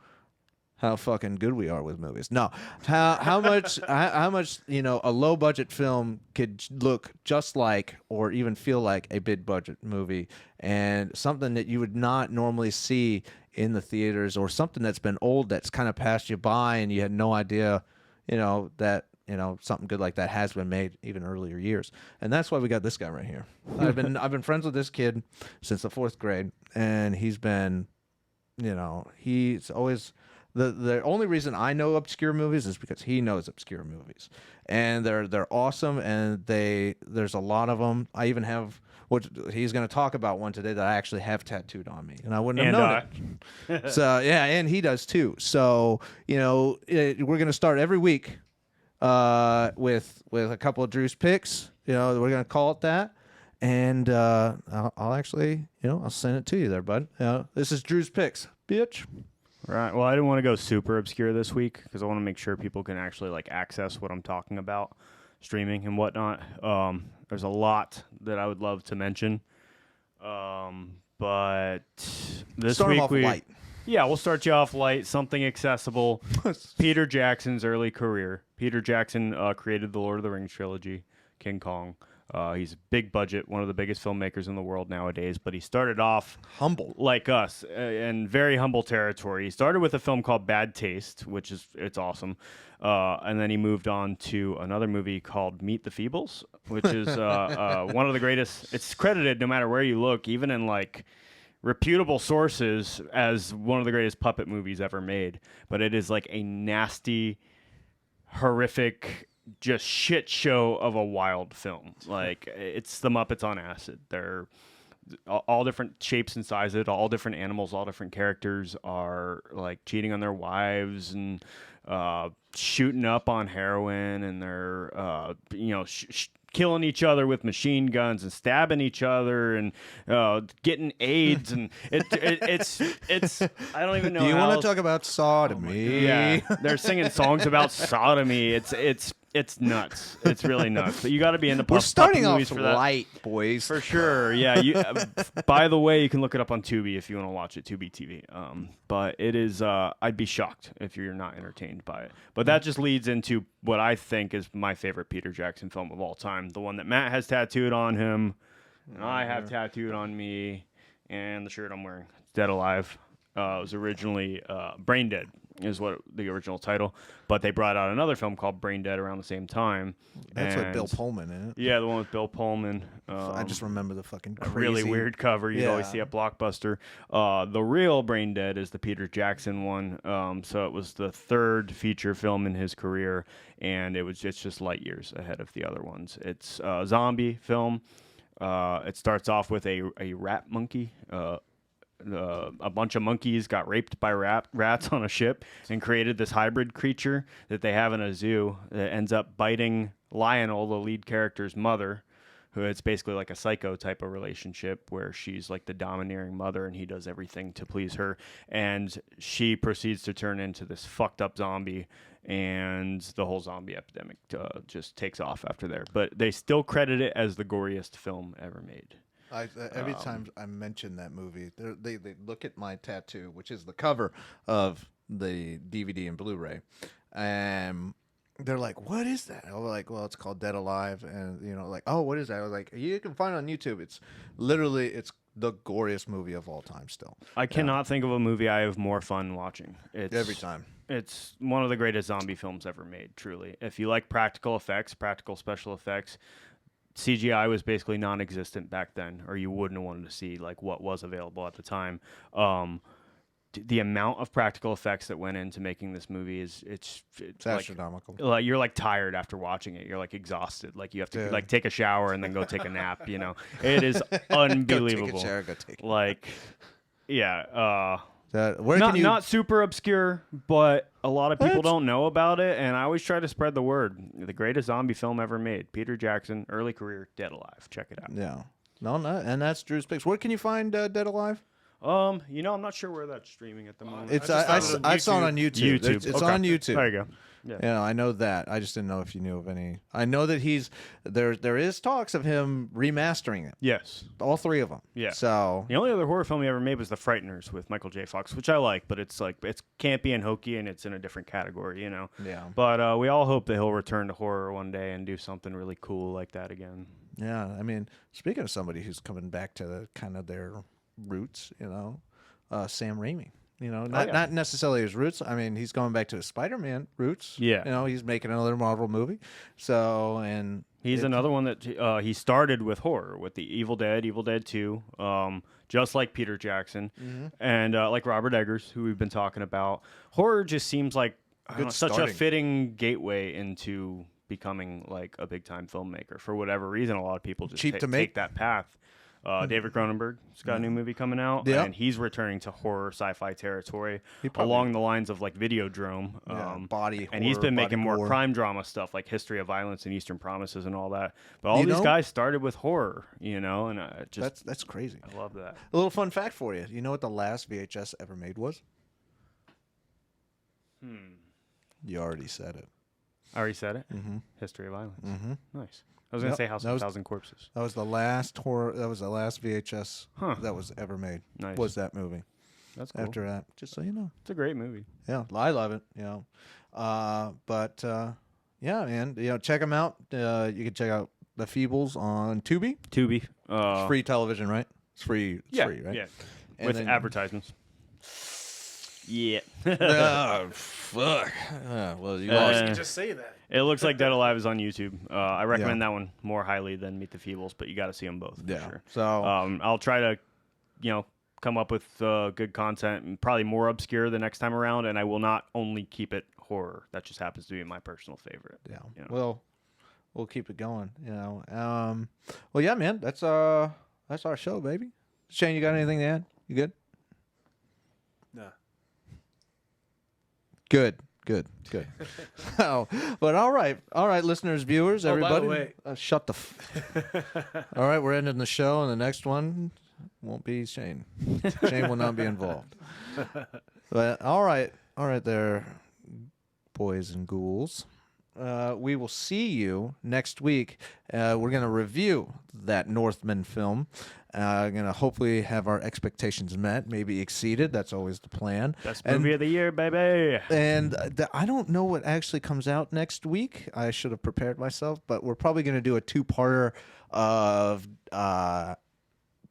how fucking good we are with movies. No, how much a low budget film could look just like or even feel like a big budget movie, and something that you would not normally see in the theaters, or something that's been old that's kind of passed you by and you had no idea, that something good like that has been made even earlier years. And that's why we got this guy right here. I've been friends with this kid since the 4th grade, and he's been, he's always the only reason I know obscure movies is because he knows obscure movies, and they're awesome, and there's a lot of them. I even have what he's going to talk about one today that I actually have tattooed on me, and I wouldn't have known it. So yeah, and he does too. So we're going to start every week with a couple of Drew's picks. We're going to call it that. And I'll actually, I'll send it to you there, bud. This is Drew's picks, bitch. Right. Well, I didn't want to go super obscure this week because I want to make sure people can actually access what I'm talking about, streaming and whatnot. There's a lot that I would love to mention, but this Start week off light. Yeah, we'll start you off light, something accessible. Peter Jackson's early career. Peter Jackson created the Lord of the Rings trilogy, King Kong. He's a big budget, one of the biggest filmmakers in the world nowadays, but he started off humble like us in very humble territory. He started with a film called Bad Taste, it's awesome. And then he moved on to another movie called Meet the Feebles, which is one of the greatest. It's credited no matter where you look, even in reputable sources, as one of the greatest puppet movies ever made. But it is a nasty, horrific, just shit show of a wild film. It's the Muppets on acid. They're all different shapes and sizes, all different animals, all different characters are cheating on their wives and shooting up on heroin, and they're killing each other with machine guns and stabbing each other and getting AIDS, and it's I don't even know. Do you want to talk about sodomy? Yeah, they're singing songs about sodomy. It's nuts. It's really nuts. But you got to be into We're starting movies off for that. light, boys. For sure. Yeah. By the way, you can look it up on Tubi if you want to watch it. Tubi TV. But it is. I'd be shocked if you're not entertained by it. But that just leads into what I think is my favorite Peter Jackson film of all time. The one that Matt has tattooed on him, and I have tattooed on me, and the shirt I'm wearing, Dead Alive. It was originally Brain Dead. is what the original title. But they brought out another film called Brain Dead around the same time. That's with and- Bill Pullman in it. Yeah, the one with Bill Pullman. I just remember the fucking A crazy. really weird cover you'd always Yeah. see at Blockbuster. The real Brain Dead is the Peter Jackson one. So it was the third feature film in his career, and it's just light years ahead of the other ones. It's a zombie film. It starts off with a rat monkey. A bunch of monkeys got raped by rats on a ship and created this hybrid creature that they have in a zoo that ends up biting Lionel, the lead character's mother, who it's basically like a psycho type of relationship where she's like the domineering mother and he does everything to please her. And she proceeds to turn into this fucked up zombie, and the whole zombie epidemic just takes off after there. But they still credit it as the goriest film ever made. Every time I mention that movie, they look at my tattoo, which is the cover of the DVD and Blu-ray, and they're like, "What is that?" I was like, "Well, it's called Dead Alive," and like, "Oh, what is that?" I was like, "You can find it on YouTube. It's the goriest movie of all time. Still, I cannot think of a movie I have more fun watching. It's every time." It's one of the greatest zombie films ever made, truly. If you like practical special effects, CGI was basically non-existent back then, or you wouldn't have wanted to see like what was available at the time. The amount of practical effects that went into making this movie it's like, astronomical. like you're like tired after watching it. You're like exhausted. Like you have to like take a shower and then go take a nap. It is unbelievable. Go take a shower. Go take. Like, yeah. Where can you? Not super obscure, but a lot of people don't know about it, and I always try to spread the word. The greatest zombie film ever made. Peter Jackson, early career, Dead Alive. Check it out. Yeah. No, and that's Drew's picks. Where can you find Dead Alive? I'm not sure where that's streaming at the moment. It's I I saw it on YouTube. YouTube. It's Okay. on YouTube. There you go. Yeah. Yeah, I know that. I just didn't know if you knew of any. I know that there is talks of him remastering it. Yes. All three of them. Yeah. So The only other horror film he ever made was The Frighteners with Michael J. Fox, which I like, but it's campy and hokey, and it's in a different category, Yeah. But we all hope that he'll return to horror one day and do something really cool like that again. Yeah, I mean, speaking of somebody who's coming back to kind of their roots, Sam Raimi. Not necessarily his roots. I mean, he's going back to his Spider-Man roots. Yeah. He's making another Marvel movie. So, and He's another one that he started with horror, with the Evil Dead 2, just like Peter Jackson, and like Robert Eggers, who we've been talking about. Horror just seems like such a starting. fitting gateway into becoming like a big-time filmmaker. For whatever reason, a lot of people just Cheap to make. take that path. David Cronenberg's got a new movie coming out, Yeah. and he's returning to horror sci-fi territory probably- along the lines of like Videodrome. body and he's horror, been making body more gore. crime drama stuff like History of Violence and Eastern Promises and all that. But all You these know- guys started with horror, and I just that's crazy. I love that. A little fun fact for you. You know what the last VHS ever made was? You already said it. I already said it. Mm-hmm. History of Violence. Mm-hmm. Nice. I was gonna Yep, say House that of a was- Thousand Corpses. That was the last horror. That was the last VHS Huh. that was ever made. Nice. Was that movie? That's cool. After that, just so you know. It's a great movie. Yeah, I love it. But yeah, man. Check them out. You can check out The Feebles on Tubi. Tubi. It's free television, right? It's free. It's free, right? Yeah. And With then- advertisements. Yeah. Oh, fuck. Well, you Uh, lost. You can just say that. It looks like Dead Alive is on YouTube. I recommend that one more highly than Meet the Feebles, but you got to see them both for Yeah. sure. So I'll try to, come up with good content and probably more obscure the next time around. And I will not only keep it horror. That just happens to be my personal favorite. yeah. you know. Well, we'll keep it going. Well, yeah, man. That's our show, baby. Shane, you got anything to add? You good? Nah. Good. Oh, but all right, listeners, viewers, Oh, by the everybody. way- Shut the. All right, we're ending the show, and the next one won't be Shane. Shane will not be involved. But all right, there, boys and ghouls. We will see you next week. We're going to review that Northman film. Going to hopefully have our expectations met, maybe exceeded. That's always the plan. Best And- movie of the year, baby. And I don't know what actually comes out next week. I should have prepared myself, but we're probably going to do a two-parter of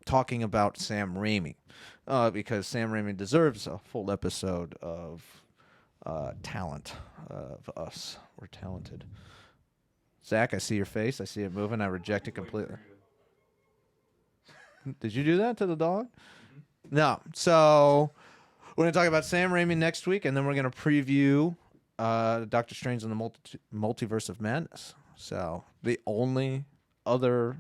talking about Sam Raimi, because Sam Raimi deserves a full episode of talent of us. We're talented. Zach, I see your face. I see it moving. I reject it completely. Did you do that to the dog? No. So we're going to talk about Sam Raimi next week, and then we're going to preview Doctor Strange and the Multiverse of Madness. So the only other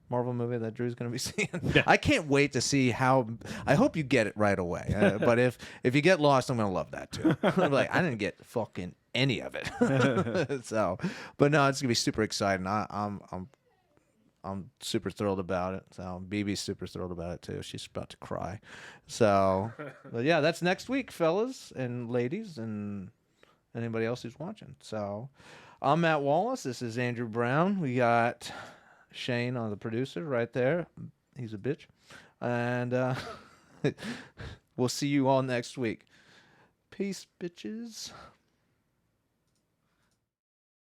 Marvel movie that Drew's going to be seeing. Yeah. I can't wait to see how. I hope you get it right away. But if you get lost, I'm going to love that too. I'm like, I didn't get fucking any of it. So, but no, it's going to be super exciting. I'm super thrilled about it. So BB's super thrilled about it too. She's about to cry. So, but yeah, that's next week, fellas and ladies, and anybody else who's watching. So, I'm Matt Wallace. This is Andrew Brown. We got Shane on the producer right there. He's a bitch. And we'll see you all next week. Peace, bitches.